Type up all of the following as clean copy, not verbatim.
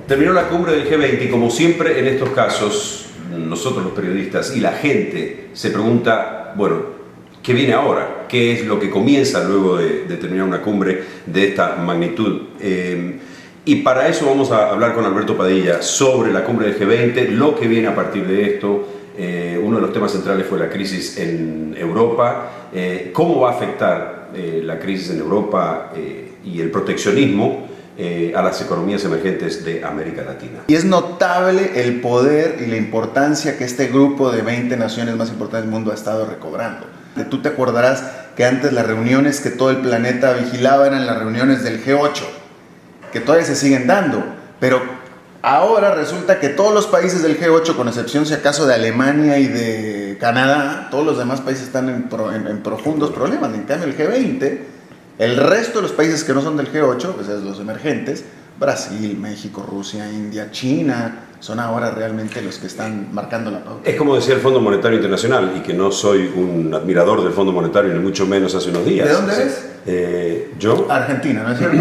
Terminó la cumbre del G20 y como siempre en estos casos, nosotros los periodistas y la gente se pregunta, bueno, ¿qué viene ahora? ¿Qué es lo que comienza luego de terminar una cumbre de esta magnitud? Y para eso vamos a hablar con Alberto Padilla sobre la cumbre del G20, lo que viene a partir de esto. Uno de los temas centrales fue la crisis en Europa, cómo va a afectar la crisis en Europa y el proteccionismo a las economías emergentes de América Latina. Y es notable el poder y la importancia que este grupo de 20 naciones más importantes del mundo ha estado recobrando. Tú te acordarás que antes las reuniones que todo el planeta vigilaba eran las reuniones del G8, que todavía se siguen dando, pero ahora resulta que todos los países del G8, con excepción si acaso de Alemania y de Canadá, todos los demás países están en profundos problemas. En cambio el G20, el resto de los países que no son del G8, pues es los emergentes, Brasil, México, Rusia, India, China, son ahora realmente los que están marcando la pauta. Es como decía el Fondo Monetario Internacional, y que no soy un admirador del Fondo Monetario, ni mucho menos hace unos días. ¿De dónde eres? ¿Yo? Argentina, ¿no es cierto?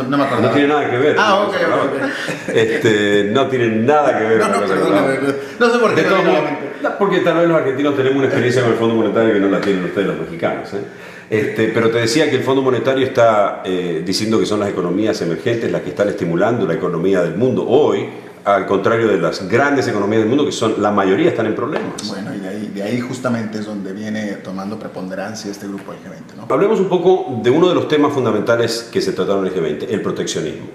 No me acuerdo. No tiene nada que ver. Ok. No tiene nada que ver. No sé por qué. Porque tal vez los argentinos tenemos una experiencia con el Fondo Monetario que no la tienen ustedes los mexicanos. Pero te decía que el Fondo Monetario está diciendo que son las economías emergentes las que están estimulando la economía del mundo hoy, al contrario de las grandes economías del mundo, que son la mayoría están en problemas. Bueno, y de ahí justamente es donde viene tomando preponderancia este grupo del G20, ¿no? Hablemos un poco de uno de los temas fundamentales que se trataron en el G20, el proteccionismo.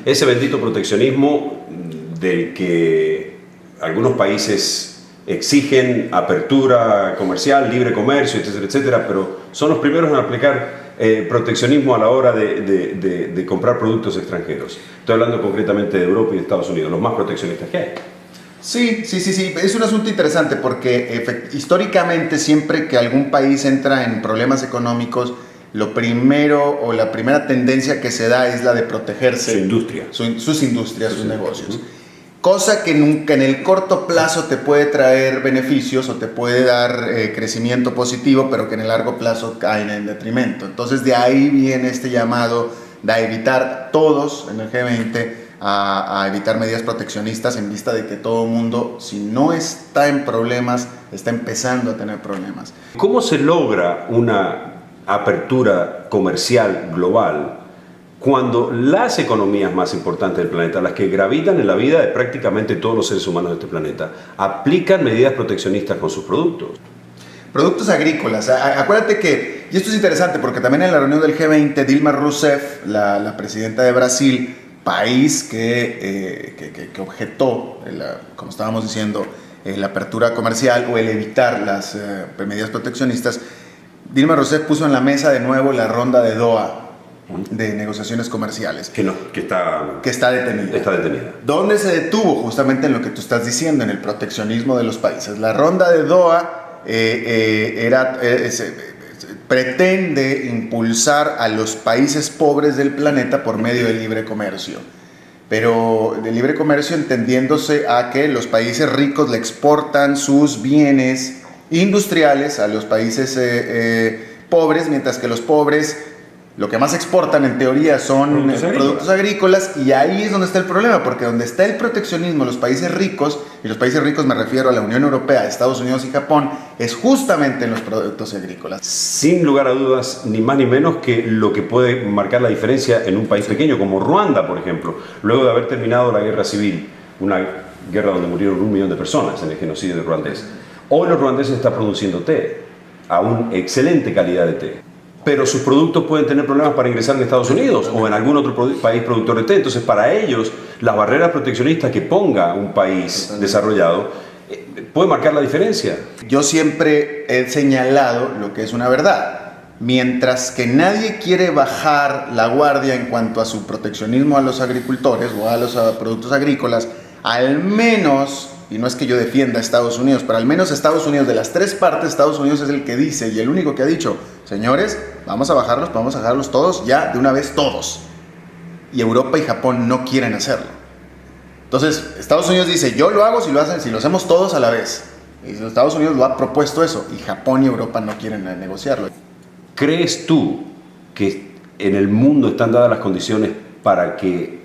Ese bendito proteccionismo del que algunos países exigen apertura comercial, libre comercio, etcétera, etcétera, pero son los primeros en aplicar proteccionismo a la hora de comprar productos extranjeros. Estoy hablando concretamente de Europa y de Estados Unidos, los más proteccionistas que hay. Sí, es un asunto interesante porque históricamente siempre que algún país entra en problemas económicos, lo primero o la primera tendencia que se da es la de protegerse. Su industria. Sus industrias, sus negocios. Cosa que nunca en el corto plazo te puede traer beneficios o te puede dar crecimiento positivo, pero que en el largo plazo caen en detrimento. Entonces de ahí viene este llamado de evitar todos en el G20 a evitar medidas proteccionistas en vista de que todo el mundo, si no está en problemas, está empezando a tener problemas. ¿Cómo se logra una apertura comercial global cuando las economías más importantes del planeta, las que gravitan en la vida de prácticamente todos los seres humanos de este planeta, aplican medidas proteccionistas con sus productos? Productos agrícolas. Acuérdate que, y esto es interesante porque también en la reunión del G20, Dilma Rousseff, la presidenta de Brasil, país que objetó, como estábamos diciendo, la apertura comercial o el evitar las medidas proteccionistas, Dilma Rousseff puso en la mesa de nuevo la ronda de Doha de negociaciones comerciales. Que está detenida. Está detenida. ¿Dónde se detuvo? Justamente en lo que tú estás diciendo, en el proteccionismo de los países. La ronda de Doha pretende impulsar a los países pobres del planeta por medio del libre comercio. Pero de libre comercio entendiéndose a que los países ricos le exportan sus bienes industriales a los países pobres, mientras que los pobres lo que más exportan en teoría son productos agrícolas, y ahí es donde está el problema, porque donde está el proteccionismo, los países ricos, y los países ricos me refiero a la Unión Europea, Estados Unidos y Japón, es justamente en los productos agrícolas. Sin lugar a dudas, ni más ni menos que lo que puede marcar la diferencia en un país pequeño como Ruanda, por ejemplo, luego de haber terminado la guerra civil, una guerra donde murieron 1 millón de personas en el genocidio de ruandés. Hoy los ruandeses están produciendo té, a una excelente calidad de té, pero sus productos pueden tener problemas para ingresar en Estados Unidos o en algún otro país productor de té. Entonces, para ellos, las barreras proteccionistas que ponga un país desarrollado puede marcar la diferencia. Yo siempre he señalado lo que es una verdad. Mientras que nadie quiere bajar la guardia en cuanto a su proteccionismo a los agricultores o a los productos agrícolas, al menos, y no es que yo defienda a Estados Unidos, pero al menos Estados Unidos, de las 3 partes, Estados Unidos es el que dice y el único que ha dicho: señores, vamos a bajarlos todos, ya de una vez todos. Y Europa y Japón no quieren hacerlo. Entonces, Estados Unidos dice: yo lo hago si lo hacemos todos a la vez. Y Estados Unidos lo ha propuesto eso, y Japón y Europa no quieren negociarlo. ¿Crees tú que en el mundo están dadas las condiciones para que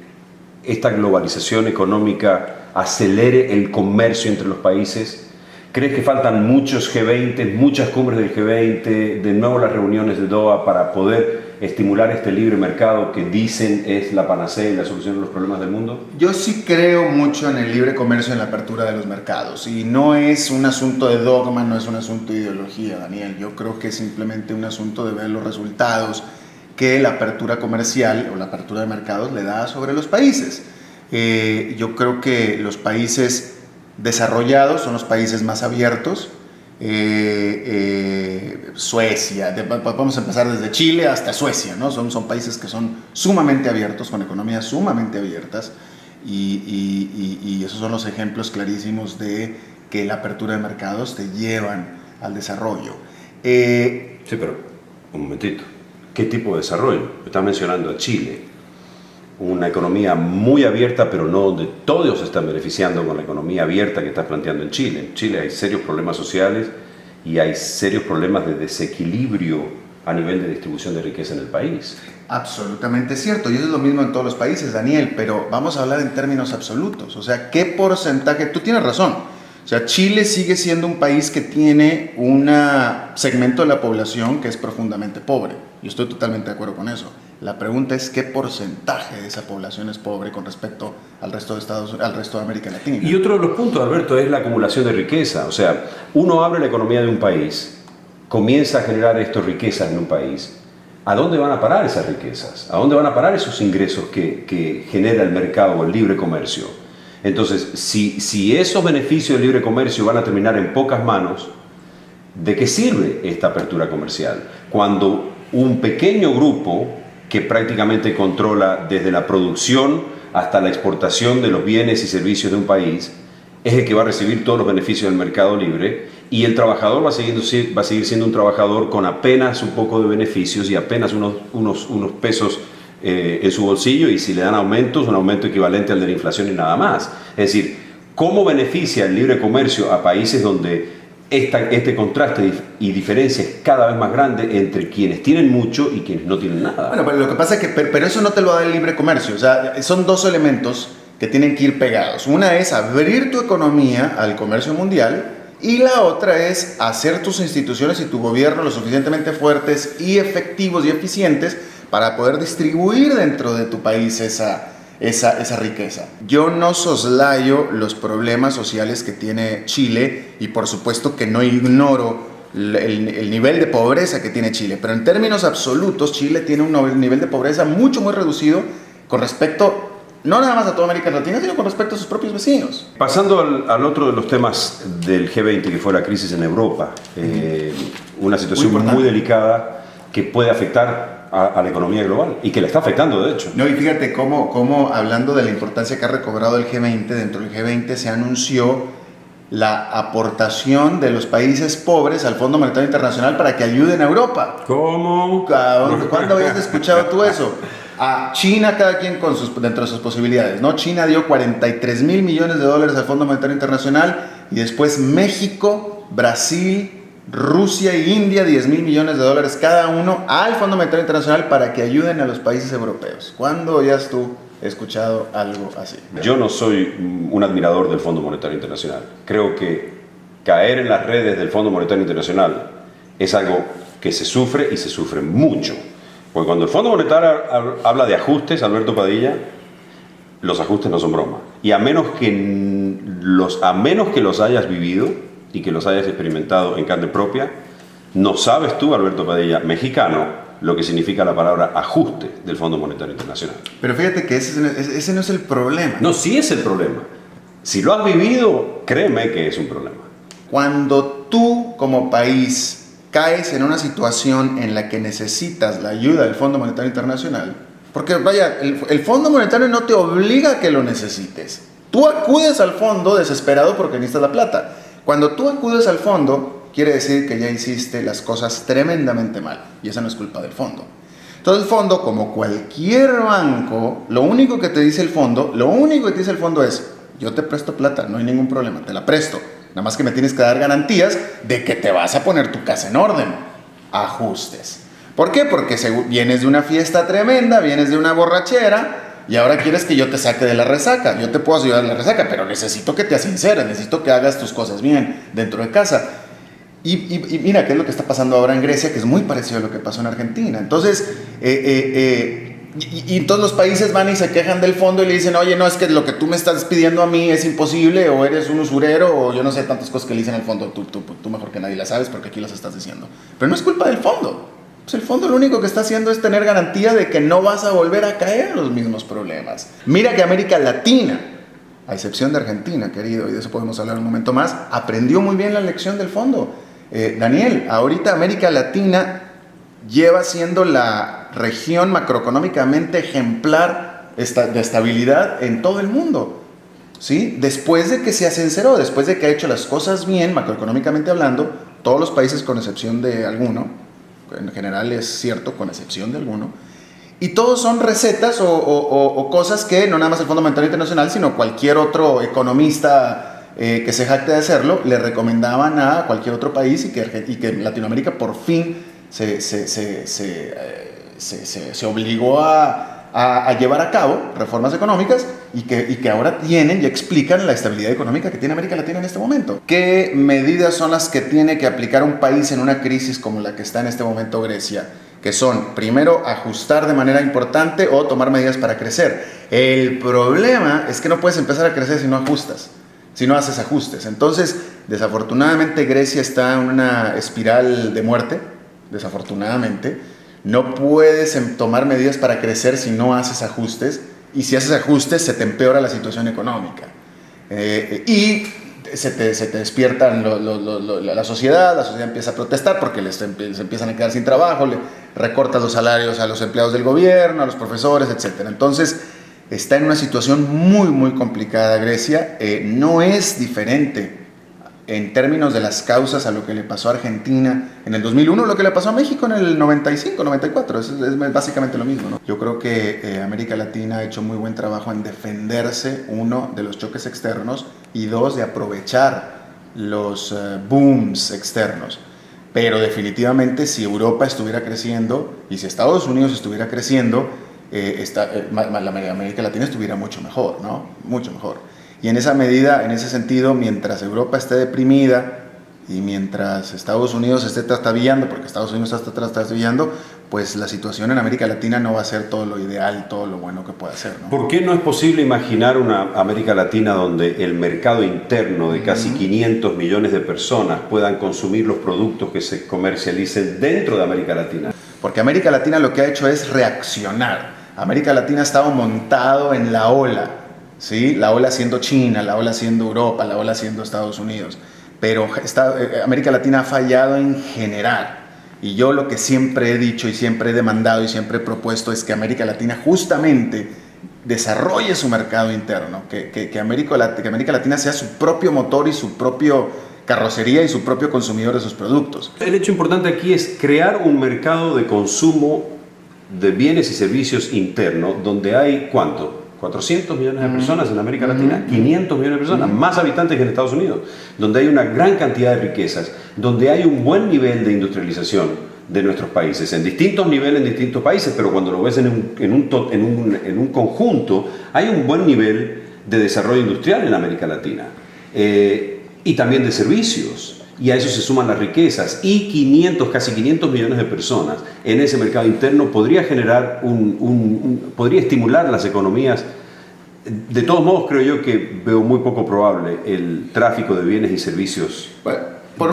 esta globalización económica acelere el comercio entre los países? ¿Crees que faltan muchos G20, muchas cumbres del G20, de nuevo las reuniones de Doha para poder estimular este libre mercado que dicen es la panacea y la solución de los problemas del mundo? Yo sí creo mucho en el libre comercio, en la apertura de los mercados. Y no es un asunto de dogma, no es un asunto de ideología, Daniel. Yo creo que es simplemente un asunto de ver los resultados que la apertura comercial o la apertura de mercados le da sobre los países. Yo creo que los países desarrollados son los países más abiertos. Suecia, vamos a empezar desde Chile hasta Suecia, ¿no? Son países que son sumamente abiertos, con economías sumamente abiertas, y esos son los ejemplos clarísimos de que la apertura de mercados te llevan al desarrollo. Sí, pero un momentito, ¿qué tipo de desarrollo? Estás mencionando a Chile, una economía muy abierta, pero no donde todos se están beneficiando con la economía abierta que estás planteando en Chile. En Chile hay serios problemas sociales y hay serios problemas de desequilibrio a nivel de distribución de riqueza en el país. Absolutamente cierto, y eso es lo mismo en todos los países, Daniel, pero vamos a hablar en términos absolutos. O sea, ¿qué porcentaje? Tú tienes razón. O sea, Chile sigue siendo un país que tiene un segmento de la población que es profundamente pobre. Yo estoy totalmente de acuerdo con eso. La pregunta es qué porcentaje de esa población es pobre con respecto al resto de América Latina. Y otro de los puntos, Alberto, es la acumulación de riqueza. O sea, uno abre la economía de un país, comienza a generar riquezas en un país. ¿A dónde van a parar esas riquezas? ¿A dónde van a parar esos ingresos que genera el mercado o el libre comercio? Entonces, si esos beneficios del libre comercio van a terminar en pocas manos, ¿de qué sirve esta apertura comercial? Cuando un pequeño grupo que prácticamente controla desde la producción hasta la exportación de los bienes y servicios de un país, es el que va a recibir todos los beneficios del mercado libre, y el trabajador va a seguir siendo un trabajador con apenas un poco de beneficios y apenas unos pesos en su bolsillo, y si le dan aumentos, un aumento equivalente al de la inflación y nada más. Es decir, ¿cómo beneficia el libre comercio a países donde este contraste y diferencia es cada vez más grande entre quienes tienen mucho y quienes no tienen nada? Bueno, pero lo que pasa es que pero eso no te lo da el libre comercio. O sea, son dos elementos que tienen que ir pegados. Una es abrir tu economía al comercio mundial, y la otra es hacer tus instituciones y tu gobierno lo suficientemente fuertes y efectivos y eficientes para poder distribuir dentro de tu país esa riqueza. Yo no soslayo los problemas sociales que tiene Chile, y por supuesto que no ignoro el nivel de pobreza que tiene Chile, pero en términos absolutos Chile tiene un nivel de pobreza muy reducido con respecto no nada más a toda América Latina, sino con respecto a sus propios vecinos. Pasando al otro de los temas del G20, que fue la crisis en Europa, una situación muy delicada que puede afectar a la economía global y que la está afectando, de hecho. No, y fíjate cómo hablando de la importancia que ha recobrado el G20, dentro del G20 se anunció la aportación de los países pobres al Fondo Monetario Internacional para que ayuden a Europa. ¿Cómo? ¿Cuándo habías escuchado tú eso? A China, cada quien dentro de sus posibilidades, ¿no? China dio $43 mil millones al Fondo Monetario Internacional, y después México, Brasil, Rusia e India, $10 mil millones cada uno al Fondo Monetario Internacional para que ayuden a los países europeos. ¿Cuándo habías tú escuchado algo así? Yo no soy un admirador del Fondo Monetario Internacional. Creo que caer en las redes del Fondo Monetario Internacional es algo que se sufre, y se sufre mucho. Porque cuando el Fondo Monetario habla de ajustes, Alberto Padilla, los ajustes no son broma. Y a menos que los hayas vivido y que los hayas experimentado en carne propia, no sabes tú, Alberto Padilla, mexicano, lo que significa la palabra ajuste del Fondo Monetario Internacional. Pero fíjate que ese no es el problema. No, sí es el problema. Si lo has vivido, créeme que es un problema. Cuando tú, como país, caes en una situación en la que necesitas la ayuda del Fondo Monetario Internacional, porque vaya, el Fondo Monetario no te obliga a que lo necesites. Tú acudes al fondo desesperado porque necesitas la plata. Cuando tú acudes al fondo, quiere decir que ya hiciste las cosas tremendamente mal, y esa no es culpa del fondo. Entonces el fondo, como cualquier banco, lo único que te dice el fondo es: yo te presto plata, no hay ningún problema, te la presto. Nada más que me tienes que dar garantías de que te vas a poner tu casa en orden. Ajustes. ¿Por qué? Porque vienes de una fiesta tremenda, vienes de una borrachera, y ahora quieres que yo te saque de la resaca. Yo te puedo ayudar a la resaca, pero necesito que te sinceres, necesito que hagas tus cosas bien dentro de casa. Y mira qué es lo que está pasando ahora en Grecia, que es muy parecido a lo que pasó en Argentina. Entonces, y todos los países van y se quejan del fondo y le dicen, oye, no, es que lo que tú me estás pidiendo a mí es imposible, o eres un usurero, o yo no sé, tantas cosas que le dicen al fondo. Tú mejor que nadie las sabes porque aquí las estás diciendo. Pero no es culpa del fondo. Pues el fondo lo único que está haciendo es tener garantía de que no vas a volver a caer en los mismos problemas. Mira que América Latina, a excepción de Argentina, querido, y de eso podemos hablar un momento más, aprendió muy bien la lección del fondo. Daniel, ahorita América Latina lleva siendo la región macroeconómicamente ejemplar de estabilidad en todo el mundo, ¿sí? Después de que se sinceró, después de que ha hecho las cosas bien, macroeconómicamente hablando, todos los países con excepción de alguno, en general es cierto, con excepción de alguno, y todos son recetas o cosas que no nada más el Fondo Monetario Internacional, sino cualquier otro economista que se jacte de hacerlo, le recomendaban a cualquier otro país, y que Latinoamérica por fin se obligó a llevar a cabo reformas económicas, y que ahora tienen y explican la estabilidad económica que tiene América Latina en este momento. ¿Qué medidas son las que tiene que aplicar un país en una crisis como la que está en este momento Grecia? Que son, primero, ajustar de manera importante o tomar medidas para crecer. El problema es que no puedes empezar a crecer si no ajustas, si no haces ajustes. Entonces, desafortunadamente, Grecia está en una espiral de muerte, desafortunadamente. No puedes tomar medidas para crecer si no haces ajustes, y si haces ajustes se te empeora la situación económica. Y se te despiertan la sociedad empieza a protestar porque se empiezan a quedar sin trabajo, le recortas los salarios a los empleados del gobierno, a los profesores, etc. Entonces, está en una situación muy, muy complicada Grecia. No es diferente en términos de las causas a lo que le pasó a Argentina en el 2001, lo que le pasó a México en el 95, 94, es básicamente lo mismo, ¿no? Yo creo que América Latina ha hecho muy buen trabajo en defenderse, uno, de los choques externos, y dos, de aprovechar los booms externos. Pero definitivamente, si Europa estuviera creciendo y si Estados Unidos estuviera creciendo, América Latina estuviera mucho mejor, ¿no? Mucho mejor. Y en esa medida, en ese sentido, mientras Europa esté deprimida y mientras Estados Unidos esté trastabillando, porque Estados Unidos está trastabillando, pues la situación en América Latina no va a ser todo lo ideal, todo lo bueno que pueda ser, ¿no? ¿Por qué no es posible imaginar una América Latina donde el mercado interno de casi 500 millones de personas puedan consumir los productos que se comercialicen dentro de América Latina? Porque América Latina lo que ha hecho es reaccionar. América Latina ha estado montado en la ola, ¿sí? La ola siendo China, la ola siendo Europa, la ola siendo Estados Unidos. Pero América Latina ha fallado en general. Y yo lo que siempre he dicho y siempre he demandado y siempre he propuesto es que América Latina justamente desarrolle su mercado interno, que América Latina sea su propio motor y su propio carrocería y su propio consumidor de sus productos. El hecho importante aquí es crear un mercado de consumo de bienes y servicios interno donde hay, ¿cuánto? 400 millones de personas en América Latina, 500 millones de personas, más habitantes que en Estados Unidos, donde hay una gran cantidad de riquezas, donde hay un buen nivel de industrialización de nuestros países, en distintos niveles en distintos países, pero cuando lo ves en un conjunto, hay un buen nivel de desarrollo industrial en América Latina, y también de servicios. Y a eso se suman las riquezas, y casi 500 millones de personas en ese mercado interno podría generar podría estimular las economías. De todos modos, creo yo que veo muy poco probable el tráfico de bienes y servicios. Bueno, por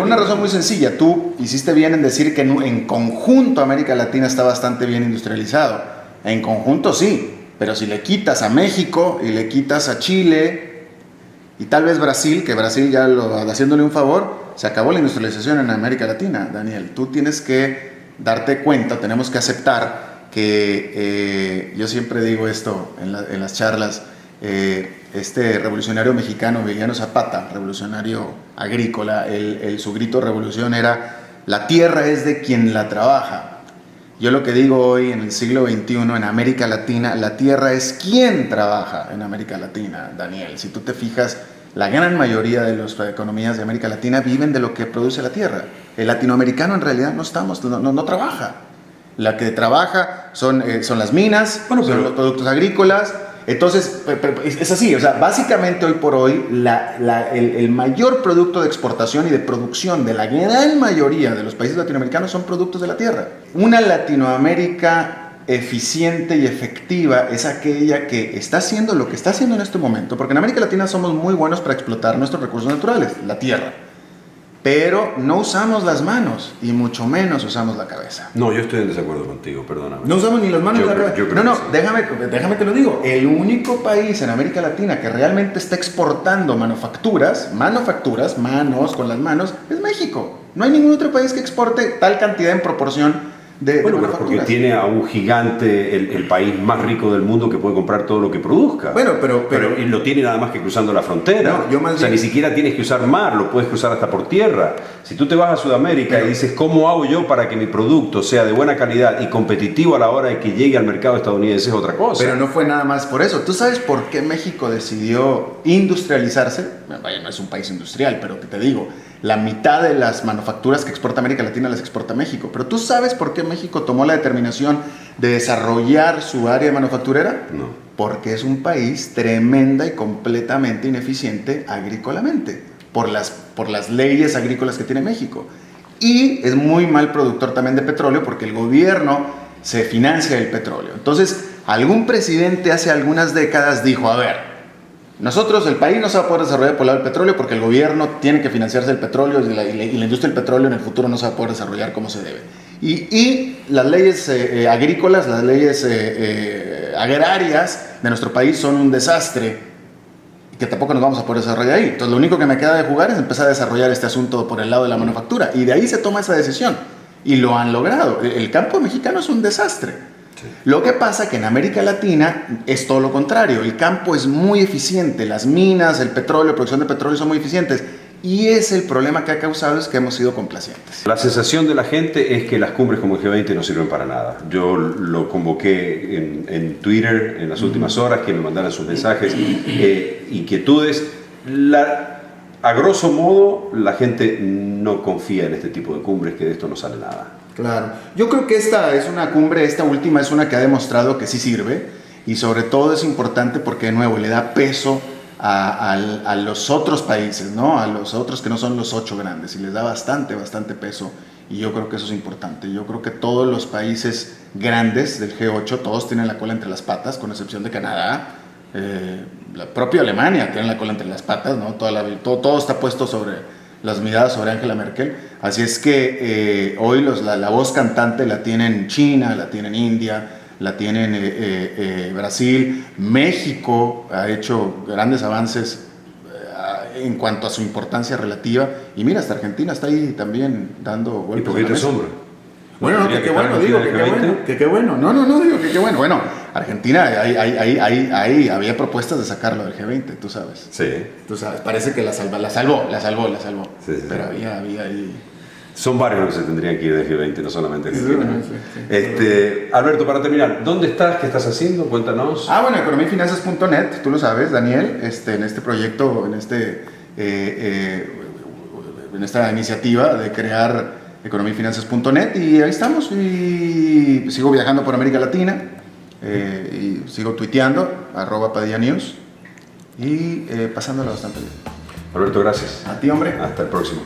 una razón muy sencilla. Tú hiciste bien en decir que en conjunto América Latina está bastante bien industrializado. En conjunto sí, pero si le quitas a México y le quitas a Chile y tal vez Brasil, que Brasil ya haciéndole un favor, se acabó la industrialización en América Latina, Daniel. Tú tienes que darte cuenta, tenemos que aceptar que, yo siempre digo esto en las charlas, este revolucionario mexicano, Emiliano Zapata, revolucionario agrícola, su grito de revolución era: la tierra es de quien la trabaja. Yo lo que digo hoy, en el siglo XXI, en América Latina, la tierra es quien trabaja en América Latina, Daniel. Si tú te fijas, la gran mayoría de las economías de América Latina viven de lo que produce la tierra. El latinoamericano en realidad no trabaja. La que trabaja son las minas, Bueno, son pero- los productos agrícolas. Entonces, es así, o sea, básicamente hoy por hoy el mayor producto de exportación y de producción de la gran mayoría de los países latinoamericanos son productos de la tierra. Una Latinoamérica eficiente y efectiva es aquella que está haciendo lo que está haciendo en este momento, porque en América Latina somos muy buenos para explotar nuestros recursos naturales, la tierra, pero no usamos las manos y mucho menos usamos la cabeza. No, yo estoy en desacuerdo contigo, perdóname. No usamos ni las manos Yo ni la creo- cabeza. yo creo No, que sí. déjame te lo digo. El único país en América Latina que realmente está exportando manufacturas, manos con las manos, es México. No hay ningún otro país que exporte tal cantidad en proporción de Bueno, pero porque manufacturas. tiene a un gigante, el país más rico del mundo, que puede comprar todo lo que produzca. Bueno, pero y lo tiene nada más que cruzando la frontera. No, yo más o sea, bien- ni siquiera tienes que usar mar, lo puedes cruzar hasta por tierra. Si tú te vas a Sudamérica y dices, ¿cómo hago yo para que mi producto sea de buena calidad y competitivo a la hora de que llegue al mercado estadounidense? Es otra cosa. Pero no fue nada más por eso. ¿Tú sabes por qué México decidió industrializarse? Vaya, no es un país industrial, pero que te digo, la mitad de las manufacturas que exporta América Latina las exporta México. Pero ¿tú sabes por qué México tomó la determinación de desarrollar su área manufacturera? No. Porque es un país tremenda y completamente ineficiente agrícolamente, por las leyes agrícolas que tiene México. Y es muy mal productor también de petróleo porque el gobierno se financia del petróleo. Entonces, algún presidente hace algunas décadas dijo, a ver, nosotros, el país no se va a poder desarrollar por el lado del petróleo porque el gobierno tiene que financiarse del petróleo y la industria del petróleo en el futuro no se va a poder desarrollar como se debe. Y las leyes agrícolas, las leyes agrarias de nuestro país son un desastre y que tampoco nos vamos a poder desarrollar ahí. Entonces lo único que me queda de jugar es empezar a desarrollar este asunto por el lado de la manufactura y de ahí se toma esa decisión y lo han logrado. El campo mexicano es un desastre. Lo que pasa que en América Latina es todo lo contrario. El campo es muy eficiente, las minas, el petróleo, la producción de petróleo son muy eficientes. Y es el problema que ha causado es que hemos sido complacientes. La sensación de la gente es que las cumbres como el G20 no sirven para nada. Yo lo convoqué en Twitter en las últimas horas, que me mandaran sus mensajes, inquietudes. A grosso modo, la gente no confía en este tipo de cumbres, que de esto no sale nada. Claro. Yo creo que esta es una cumbre, esta última es una que ha demostrado que sí sirve y sobre todo es importante porque de nuevo le da peso a los otros países, ¿no? A los otros que no son los 8 grandes y les da bastante peso y yo creo que eso es importante. Yo creo que todos los países grandes del G8, todos tienen la cola entre las patas, con excepción de Canadá, la propia Alemania tiene la cola entre las patas, ¿no? Todo está puesto sobre las miradas sobre Angela Merkel, así es que hoy la voz cantante la tienen China, la tienen India, la tienen Brasil, México ha hecho grandes avances en cuanto a su importancia relativa, y mira, hasta Argentina está ahí también dando ¿Y vueltas. por qué a la te mesa. asombra? Bueno, no, ¿Tendría que qué estar bueno, metida digo, en que el qué G20? bueno, que qué bueno. No, digo que qué bueno. Bueno, Argentina, ahí había propuestas de sacarlo del G20, tú sabes. Sí. Tú sabes, parece que la salvó. Sí. Pero había ahí... Son varios los que se tendrían que ir del G20, no solamente Sí, Argentina. bueno, sí. Alberto, para terminar, ¿dóde estás? ¿Qué estás haciendo? Cuéntanos. Bueno, economiafinanzas.net, tú lo sabes, Daniel, en este proyecto, en esta iniciativa de crear economiafinanzas.net, y ahí estamos, y sigo viajando por América Latina, y sigo tuiteando, @PadillaNews, y pasándola bastante bien. Alberto, gracias. A ti, hombre. Hasta el próximo.